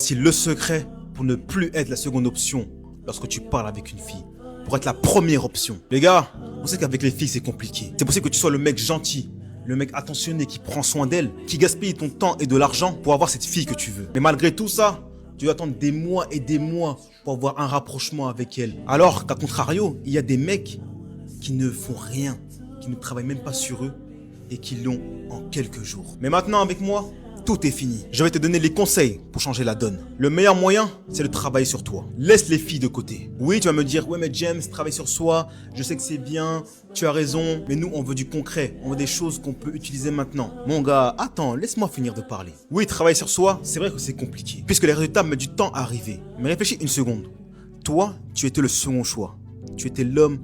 C'est le secret pour ne plus être la seconde option lorsque tu parles avec une fille. Pour être la première option. Les gars, vous savez qu'avec les filles, c'est compliqué. C'est possible que tu sois le mec gentil, le mec attentionné qui prend soin d'elle, qui gaspille ton temps et de l'argent pour avoir cette fille que tu veux. Mais malgré tout ça, tu dois attendre des mois et des mois pour avoir un rapprochement avec elle. Alors qu'à contrario, il y a des mecs qui ne font rien, qui ne travaillent même pas sur eux et qui l'ont en quelques jours. Mais maintenant avec moi, tout est fini. Je vais te donner les conseils pour changer la donne. Le meilleur moyen, c'est de travailler sur toi. Laisse les filles de côté. Oui, tu vas me dire, ouais mais James, travaille sur soi, je sais que c'est bien, tu as raison, mais nous on veut du concret, on veut des choses qu'on peut utiliser maintenant. Mon gars, attends, laisse-moi finir de parler. Oui, travailler sur soi, c'est vrai que c'est compliqué, puisque les résultats mettent du temps à arriver. Mais réfléchis une seconde. Toi, tu étais le second choix. Tu étais l'homme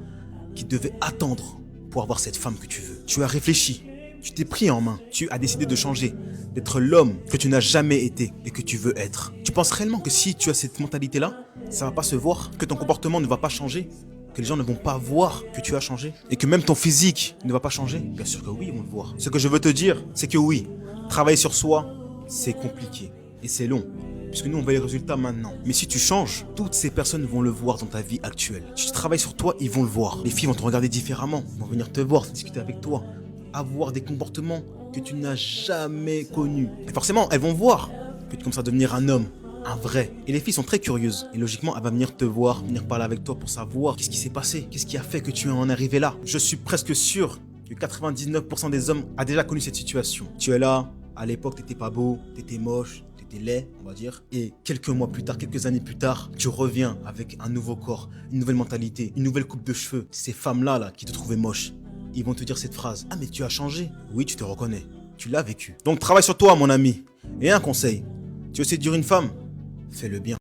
qui devait attendre pour avoir cette femme que tu veux. Tu as réfléchi. Tu t'es pris en main, tu as décidé de changer, d'être l'homme que tu n'as jamais été et que tu veux être. Tu penses réellement que si tu as cette mentalité-là, ça va pas se voir, que ton comportement ne va pas changer, que les gens ne vont pas voir que tu as changé et que même ton physique ne va pas changer? Bien sûr que oui, ils vont le voir. Ce que je veux te dire, c'est que oui, travailler sur soi, c'est compliqué et c'est long. Puisque nous, on veut les résultats maintenant. Mais si tu changes, toutes ces personnes vont le voir dans ta vie actuelle. Si tu travailles sur toi, ils vont le voir. Les filles vont te regarder différemment, vont venir te voir, discuter avec toi, avoir des comportements que tu n'as jamais connus. Et forcément, elles vont voir que tu commences à devenir un homme, un vrai. Et les filles sont très curieuses. Et logiquement, elles vont venir te voir, venir parler avec toi pour savoir qu'est-ce qui s'est passé, qu'est-ce qui a fait que tu en es arrivé là. Je suis presque sûr que 99% des hommes a déjà connu cette situation. Tu es là, à l'époque, t'étais pas beau, t'étais moche, t'étais laid, on va dire. Et quelques mois plus tard, quelques années plus tard, tu reviens avec un nouveau corps, une nouvelle mentalité, une nouvelle coupe de cheveux. Ces femmes-là, qui te trouvaient moche, ils vont te dire cette phrase. Ah mais tu as changé. Oui, tu te reconnais. Tu l'as vécu. Donc travaille sur toi, mon ami. Et un conseil. Tu veux séduire une femme? Fais-le bien.